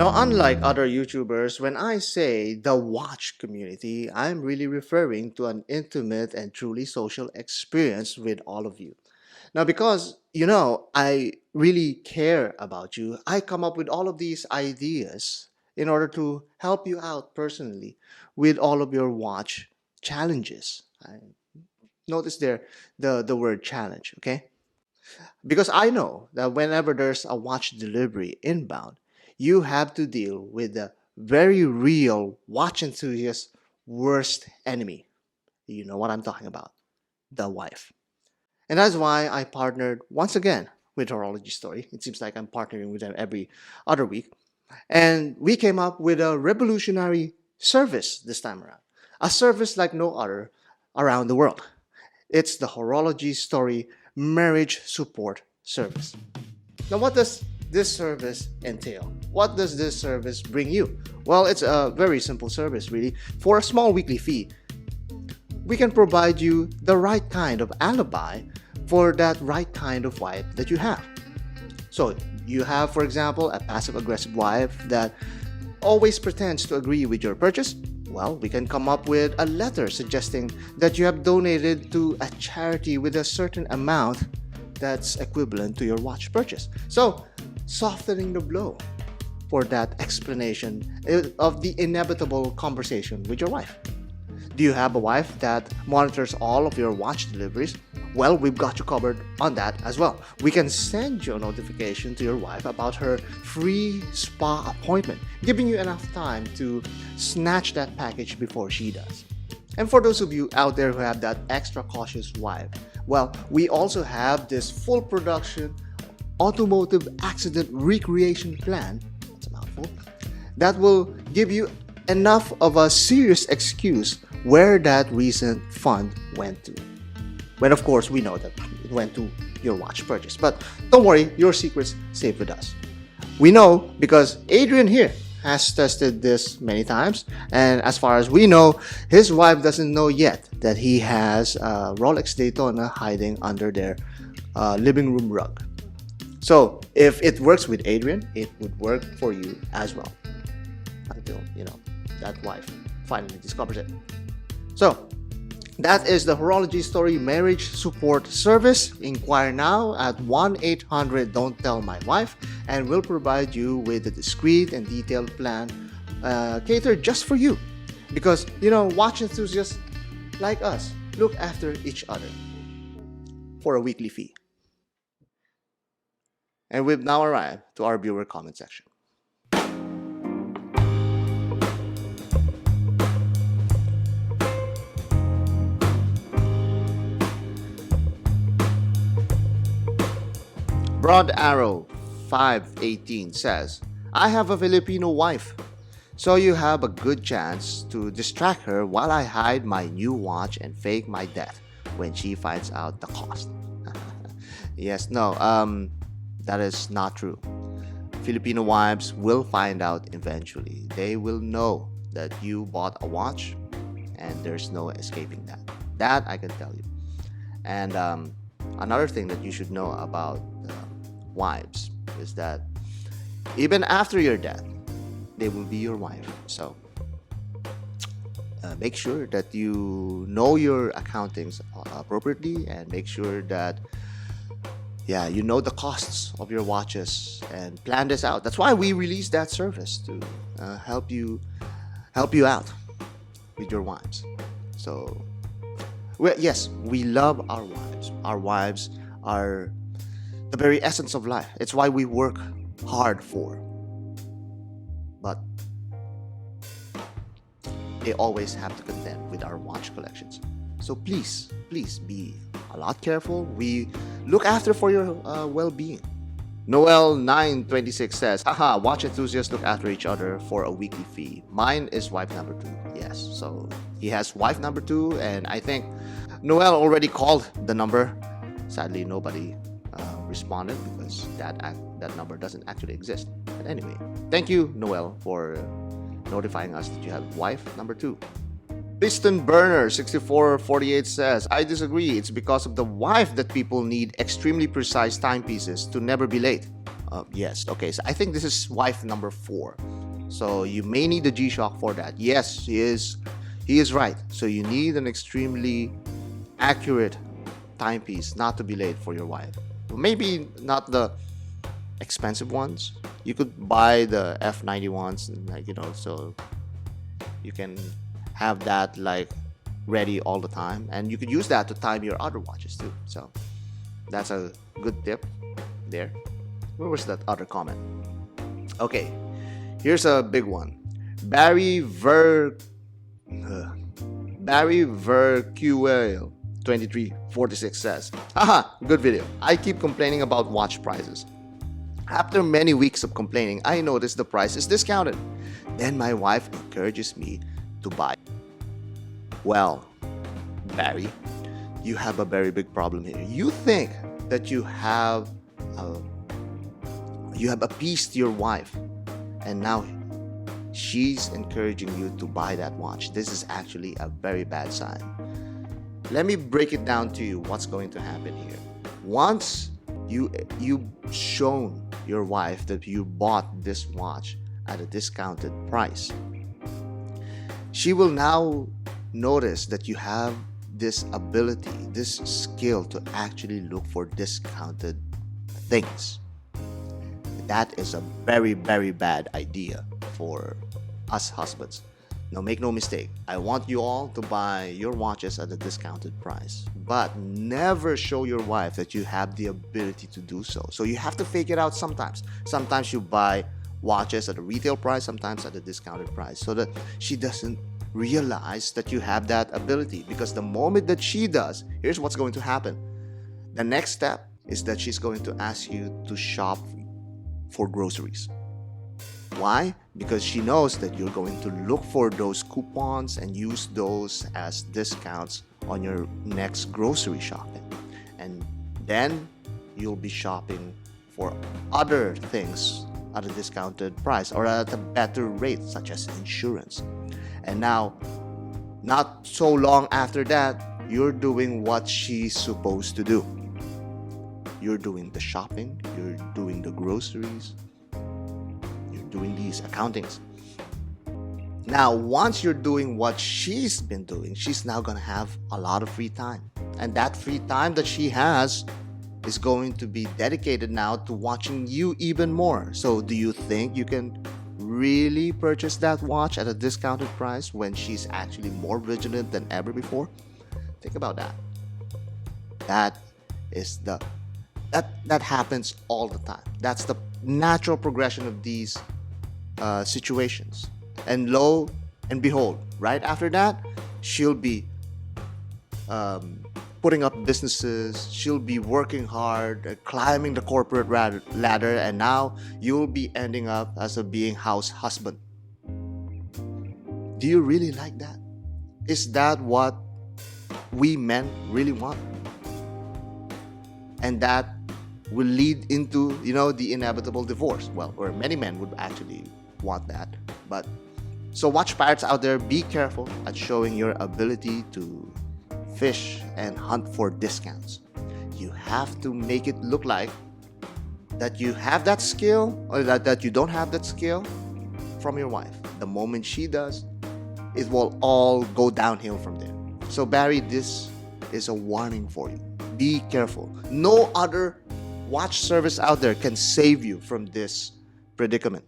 Now, unlike other YouTubers, when I say the watch community, I'm really referring to an intimate and truly social experience with all of you. Now, because, I really care about you, I come up with all of these ideas in order to help you out personally with all of your watch challenges. I notice there the word challenge, okay? Because I know that whenever there's a watch delivery inbound, you have to deal with the very real watch enthusiast's worst enemy. You know what I'm talking about, the wife. And that's why I partnered once again with Horology Story. It seems like I'm partnering with them every other week. And we came up with a revolutionary service this time around, a service like no other around the world. It's the Horology Story Marriage Support Service. Now, what does this service entail? What does this service bring you? Well, it's a very simple service, really. For a small weekly fee, we can provide you the right kind of alibi for that right kind of wife that you have. So, you have, for example, a passive-aggressive wife that always pretends to agree with your purchase. Well, we can come up with a letter suggesting that you have donated to a charity with a certain amount that's equivalent to your watch purchase. So, softening the blow for that explanation of the inevitable conversation with your wife. Do you have a wife that monitors all of your watch deliveries? Well, we've got you covered on that as well. We can send you a notification to your wife about her free spa appointment, giving you enough time to snatch that package before she does. And for those of you out there who have that extra cautious wife, well, we also have this full production automotive accident recreation plan, that's a mouthful, that will give you enough of a serious excuse where that recent fund went to. When of course we know that it went to your watch purchase. But don't worry, your secret's safe with us. We know because Adrian here has tested this many times, and as far as we know, his wife doesn't know yet that he has a Rolex Daytona hiding under their living room rug. So if it works with Adrian, it would work for you as well. Until, that wife finally discovers it. So, that is the Horology Story Marriage Support Service. Inquire now at 1-800-DON'T-TELL-MY-WIFE, and we'll provide you with a discreet and detailed plan catered just for you. Because, watch enthusiasts like us look after each other for a weekly fee. And we've now arrived to our viewer comment section. Broad Arrow 518 says, I have a Filipino wife, so you have a good chance to distract her while I hide my new watch and fake my death when she finds out the cost. Yes, no, that is not true. Filipino wives will find out eventually. They will know that you bought a watch and there's no escaping that. That I can tell you. And another thing that you should know about wives is that even after your death, they will be your wife. So make sure that you know your accountings appropriately, and make sure that you know the costs of your watches and plan this out. That's why we released that service to help you out with your wives. So yes, we love our wives. Our wives are the very essence of life. It's why we work hard for. But they always have to contend with our watch collections. So please be a lot careful. We look after for your well-being. Noel 926 says, haha, watch enthusiasts look after each other for a weekly fee. Mine is wife number 2. Yes, so he has wife number 2, and I think Noel already called the number. Sadly, nobody responded because that number doesn't actually exist. But anyway, thank you, Noel, for notifying us that you have wife number 2. Piston Burner 6448 says, I disagree. It's because of the wife that people need extremely precise timepieces to never be late. Yes. Okay. So I think this is wife number 4. So you may need the G-Shock for that. Yes, he is. He is right. So you need an extremely accurate timepiece not to be late for your wife. Maybe not the expensive ones. You could buy the F90 ones, and so you can have that like ready all the time, and you could use that to time your other watches too. So that's a good tip there. Where was that other comment? Okay, here's a big one. Barry Verquel 2346 says, haha, good video. I keep complaining about watch prices. After many weeks of complaining, I notice the price is discounted. Then my wife encourages me to buy. Well, Barry, you have a very big problem here. You think that you have appeased your wife, and now she's encouraging you to buy that watch. This is actually a very bad sign. Let me break it down to you what's going to happen here. Once you've shown your wife that you bought this watch at a discounted price, she will now notice that you have this ability, this skill to actually look for discounted things. That is a very, very bad idea for us husbands. Now, make no mistake, I want you all to buy your watches at a discounted price, but never show your wife that you have the ability to do so. So you have to fake it out sometimes. Sometimes you buy watches at a retail price, sometimes at a discounted price, so that she doesn't realize that you have that ability. Because the moment that she does, here's what's going to happen. The next step is that she's going to ask you to shop for groceries. Why? Because she knows that you're going to look for those coupons and use those as discounts on your next grocery shopping. And then you'll be shopping for other things at a discounted price or at a better rate, such as insurance. And now, not so long after that, you're doing what she's supposed to do. You're doing the shopping, you're doing the groceries, doing these accountings. Now, once you're doing what she's been doing, she's now gonna have a lot of free time. And that free time that she has is going to be dedicated now to watching you even more. So do you think you can really purchase that watch at a discounted price when she's actually more vigilant than ever before? Think about that. That happens all the time. That's the natural progression of these situations. And lo and behold, right after that, she'll be putting up businesses, she'll be working hard, climbing the corporate ladder, and now you'll be ending up as a being house husband. Do you really like that? Is that what we men really want? And that will lead into, the inevitable divorce. Well, or many men would actually want that. But so watch pirates out there, be careful at showing your ability to fish and hunt for discounts. You have to make it look like that you have that skill, or that you don't have that skill from your wife. The moment she does, it will all go downhill from there. So Barry, this is a warning for you. Be careful. No other watch service out there can save you from this predicament.